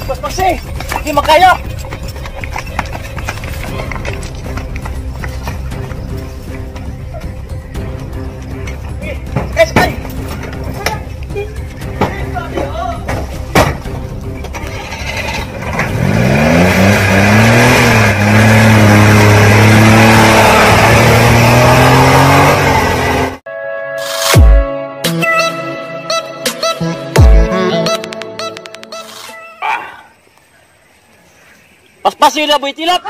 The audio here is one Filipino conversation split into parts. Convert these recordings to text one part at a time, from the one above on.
Mas Maxi! Hindi makaya! Sakay! Pasida boy tilap.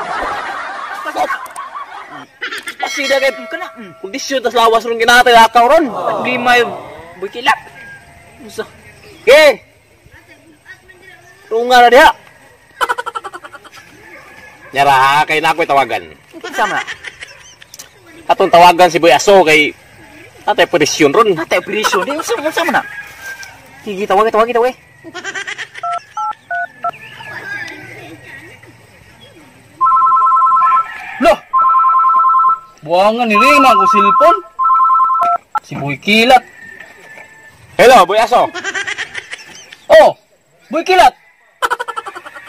Pasida kay kana. Kondisyon tas lawas ron kinatay lakaw ron. Di may boy tilap. Usa. Ke. Tunga na diha. Nyara kay nakoy tawagan. Sama. Atong tawagan si Boy Aso kay atay presyon ron. Atay presyon. Di sama na. Sige tawag. Loh! Buangan ni Rina ko silpon. Si Boy Kilat. Hello, Boy Aso. Oh, Boy Kilat.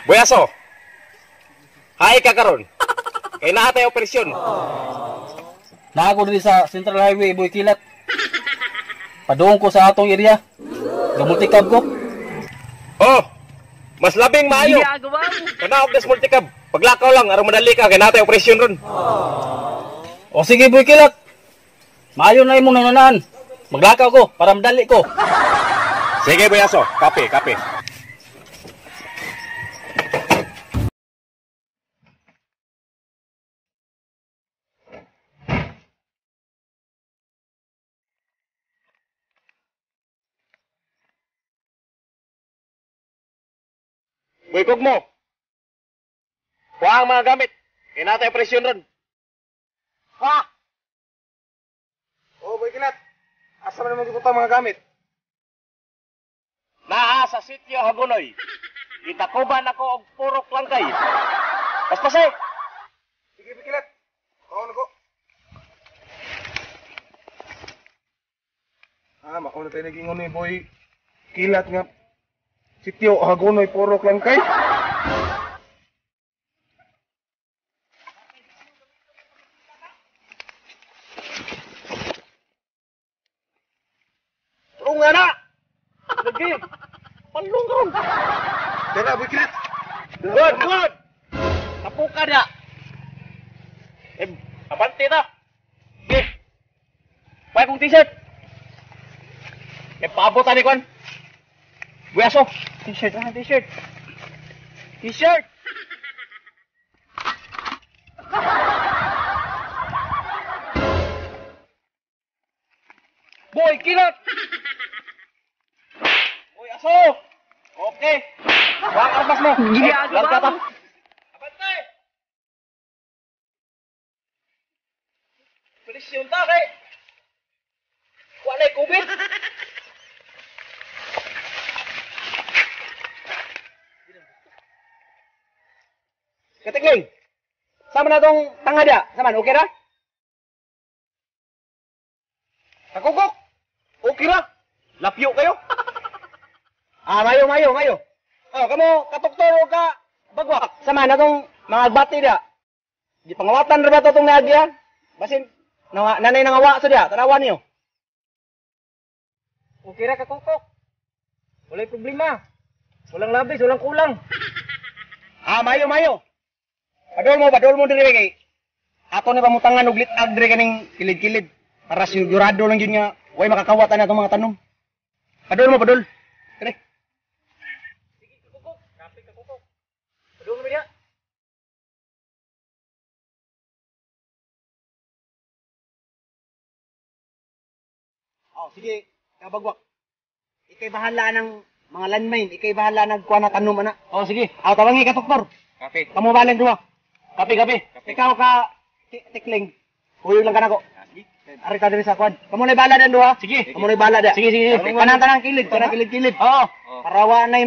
Boy Aso. Hay ka karon. Kay naa tay operasyon. Naako diri sa Central Highway, Boy Kilat. Padung ko sa atong area. Gamultikab ko. Oh, mas labing maayo. Kanaog des multikab. Paglakaw lang, aron madali ka, kaya natay operasyon ron. O sige, Boy Kilat. Maayo na imong nananahan. Maglakaw ko, para madali ko. Sige, Boy Aso. Kape. Boy Kugmo. Kuha ang mga gamit. Kaya natin presyon ron. Ha? Oo, Boy Kilat. Asa man naman ito mga gamit? Naa sa sitio Hagunoy. Itakuban ako og purok lang kay. Paspasay. Sige, Boy Kilat. Kaon ako. Makauna tayo naging ni Boy Kilat nga. Sitio Hagunoy purok lang kay. Nga na! Lagi! Palung ka ron! Tara, Boy Kilat! Good! Tapuka na! Abante na! Okay! Paya kong t-shirt! Paabotan ni Kwan! Boy Aso! T-shirt! T-shirt! Boy Kilat! Boy Aso! Okay! Huwag armas mo! Ginagawa ka pa! Abante! Presyon ta kay! Walay kubit! Katikling! Sama na tong tanga dia? Saman, okay ra? Kakukok! Okay ra? Lapyo kayo? Mayo. Oh, kamo katuktoro ka bagwak. Sama na tong mga bati dia. Di pangawatan ra ba to tong nagya? Basin nanay nangawa sa dia, tanawan niyo. Okay ra kakukok. Walay problema. Walang labis, walang kulang. Mayo. Padol mo diri kay ato ni pamutangan og litag diri kaning kilid-kilid. Para sigurado lang yun nga way makakawatan na itong mga tanom. Padol mo. Kani. Sige, kakukok. Kapit kakukok. Padol mo diya. Sige, kabagwak. Ikay bahala ng mga landmine. Ikay bahala ng kuha na tanom, anak. Sige. Tawangi ka, doktor. Kape. Kamubalan duwa. Kape. Ikaw ka, tikling. Huyo lang ka na ko. Ari ka diri sa kwan. Kamu na bala dan duha. Sige. Kamu na bala da. Sige. Kanang kilid, kilid. Oo. Para wanay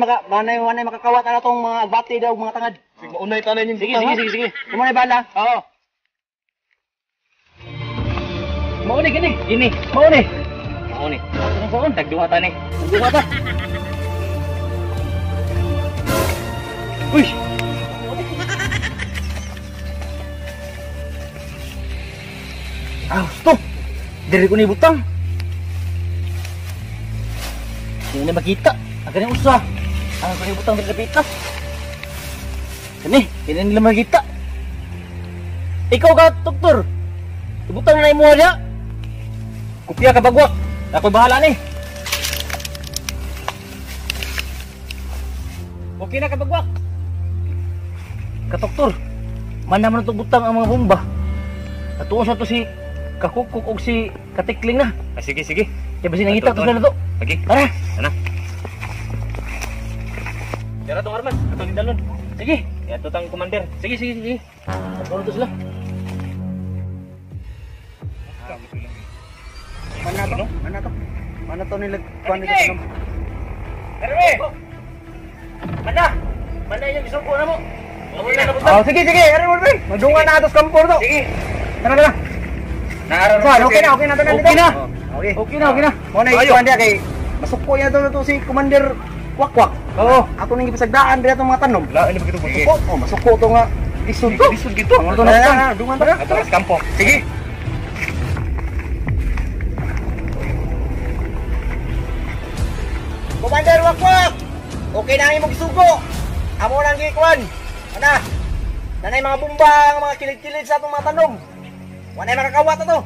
makakawat na tong mga agbati daw mga tangad. Maunay tanan yung sige. Kamu na bala. Oo. Mauni gini. Mauni. Tagduha ta ni. Uy. Ah, stop. Dari ko ni butang. Hindi na makita. Agad yung usa. Ang ko ni butang dari kapita. Kani, hindi nila makita. Ikaw ka, doktor. Ibutang na imo niya. Kupya ka bagwak. Ako'y bahala ni. Okay na ka bagwak. Ka doktor. Man naman itong butang ang mga bomba. Natuon sa to si Kakukuk o si Katikling na. Ah, sige, sige. Kaya ba sinangita to na to? Lagi. Tara. Ano? Tara tong armas. Atong hindalon. Sige. Ya, tutang komander. Sige, sige, sige. Patuloy to sila. Mana to? Mana to? Mana to nila? Kuan nila Katikling! Erwe! Mana? Mana yung isuko na mo? Amo na nabutang. Oh, sige, sige. Ari mo, Magdungan na atos kampor to. Sige. Tara, tara. Naaral So, okay na to na Okay na. Okay. Okay na, okay na. Mo na ikuan dia kay masuko niya to si Commander Wakwak. Oo. Ako ning gipasagdaan dia tong mga tanom. La, ini begitu Masuko. Oh, masuko to nga. Lisod to. Lisod gitu. Ang to na. Dungan tara. Atas kampung. Sige. Commander Wakwak. Okay na imong gisugo. Amo nang gikuan. Ana. Nanay mga bumbang, mga kilid-kilid sa atong mga tanom. Wala makakawat na to.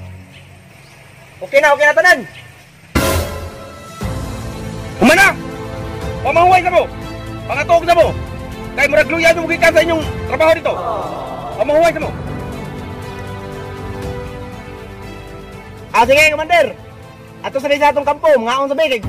Okay na tanan. Kumana! Pamahuway sa mo! Pangatog sa mo! Kay murag luya yung gikan sa inyong trabaho dito. Pamahuway sa mo! Ah, sige, Commander. Ato sa atong kampo, mga on sa bigig.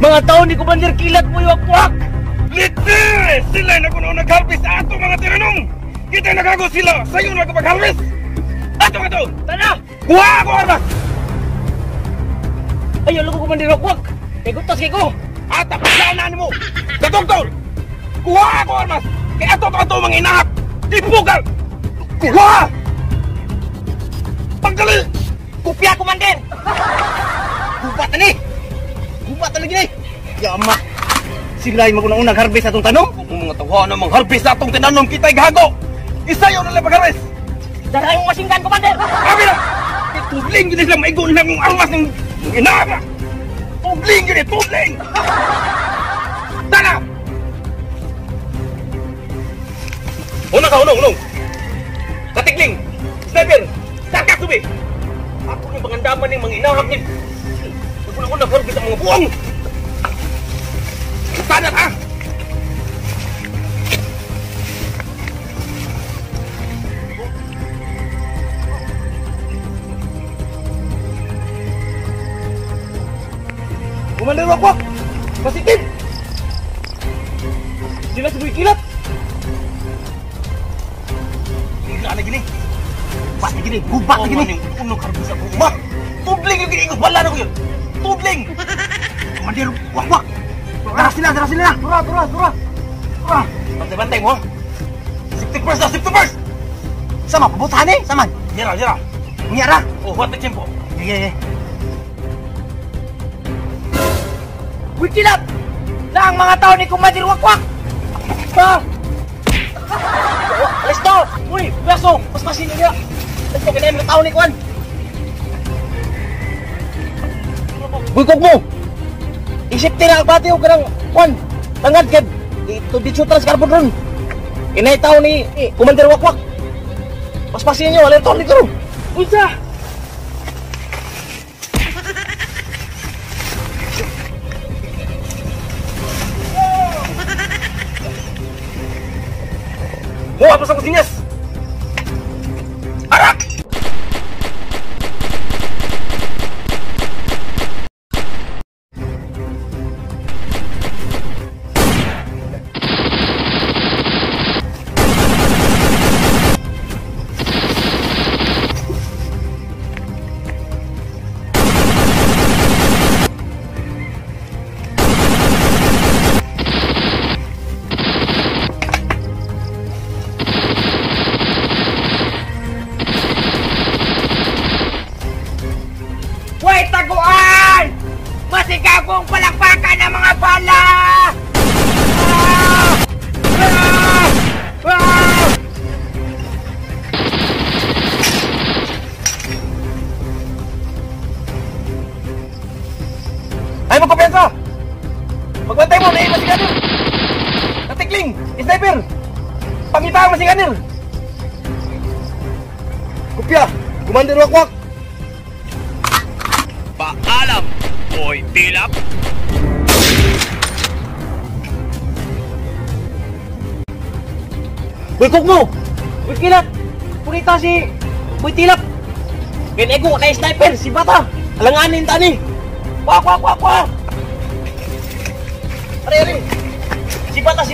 Mga tao ni Commander Kilat Boy Wakwak! Lite! Sila na kuno nag-harvest sa ato mga tinanong! Kita nagago sila! Sa'yo na kapag-harvest! Ato ka to! Tara! Kuha ako armas! Ayaw lang ko Commander Wakwak! Igutas kay ko! At tapos mo! Sa doktor! Kuha ako armas! Kaya ato mga inahap! Ipugal! Kuha! Pagdali! Kupya Commander! Gubat na ni! Gubat na lagi ni! Yama! Sila yung magunang-unang harvest atong tanong? Kung mga tawa na mag-harvest sa atong tinanong kita'y gago! Isayo na lang pag-harvest! Dara yung masinggan Commander! Sabi na! Itubling yun sila maigon lang yung armas ng inahap na! Tubling yun tubling! Tara! Unong! Katikling! Sniper! Sakak tubi! Ako yung pangandaman ng mga inahap ni... Naguna-una harvest ang mga buwang! Tanat ha! Commander Wakwak! Pasikin! Sila si Boy Kilat! Tingnan na gini! Gubat na gini! Gubat na gini! Unong harvest ang mga tubling yung gini! Wala na ko yun! Tubling! Commander Wakwak! Dara sila! Dura! Bantay-bantay mo! Safety first! Sama, pabutahan eh! Sama! Jira! Nyara! Oh, what the tempo! Yeah. Boy Kilat! Na ang mga tao ni Commander Wakwak! Ha! Alis to! Uy! Beso! Mas masino niya! Alis to! Kinayin mga tao ni Kwan! Boy Kog mo! Isip tira ang pati o kanang Kwan! Tangad ked! Ito dito trans-carbon ron! Kinay tao ni Commander Wakwak! Mas masino niya! Wala ito! Dito! Unsa! Muha pa sa kusinyas! Arak! Masigabong palakpakan ng mga bala! Ay, magpapensa! Magbantay mo, may masiganir! Katikling! Sniper! Pangita ang masiganir! Kupya! Commander Wakwak! Paalam, Boy Tilap. Boy Kog mo! Boy Kilat! Punita si Boy Tilap! Kinego na sniper! Si Bata! Alanganin tani! Kwa! Ari! Si Bata!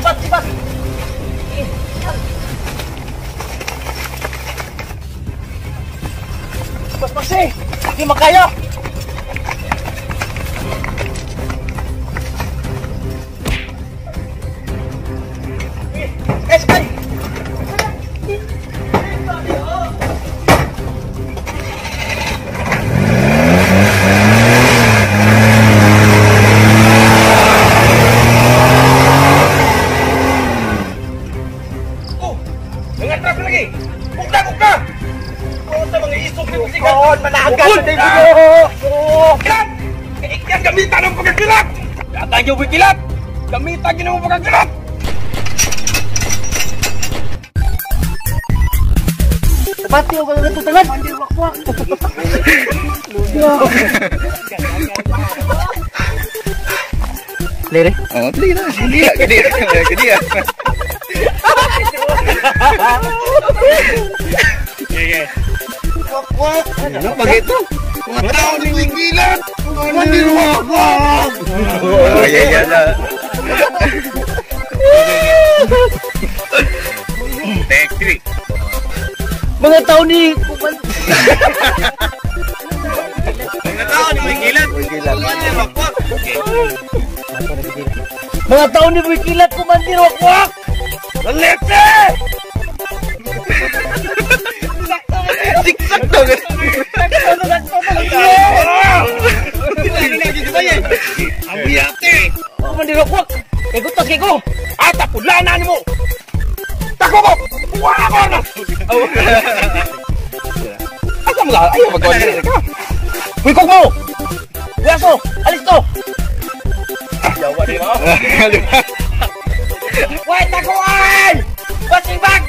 Pas eh! Hindi makaya! Sakay! Oh! Nangatras lagi! Bukta! Oh, sa mga isok ni musikan! Kon! Manahagan Bukod! sa tayo! Kilat! Yan gamitan ng pagkakilat! Yata yung kilat! Gamitan yun ng pagkakilat! Pati ako na tutangan! Hindi wakwak! Lere? Oh, lira. Gede. Yeah. Wakwak! Ano pag ito? Mga tao ni Wikilat! Mandirwak! Oh, iya. Take 3. Mga tao ni Mga tao ni Wikilat! Mandirwak! Mga tao ni Wikilat kumandir wakwak. Lete! Siksak daw. Ang biyate! Kumandir wakwak. Gutas kay ko. Ata pulanan mo! Tako ko! Wala ko na! Asa mo lang? Ayaw magkawal ka! Wikog mo. Wiaso, alis to. Yawa din mo! Wait taguan! Masibag!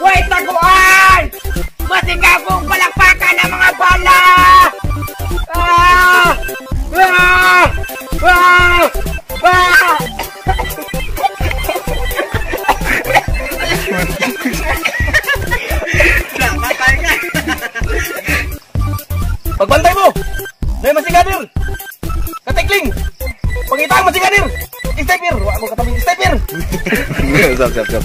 Wait taguan! Masigabong palakpakan ng mga bala! Ah! Ah! Ah! Ah! Pagbantay mo! Dahil masigadir! Katikling! Pangitang masigadir! Stepper! Wala mo katabing stepper! Sap.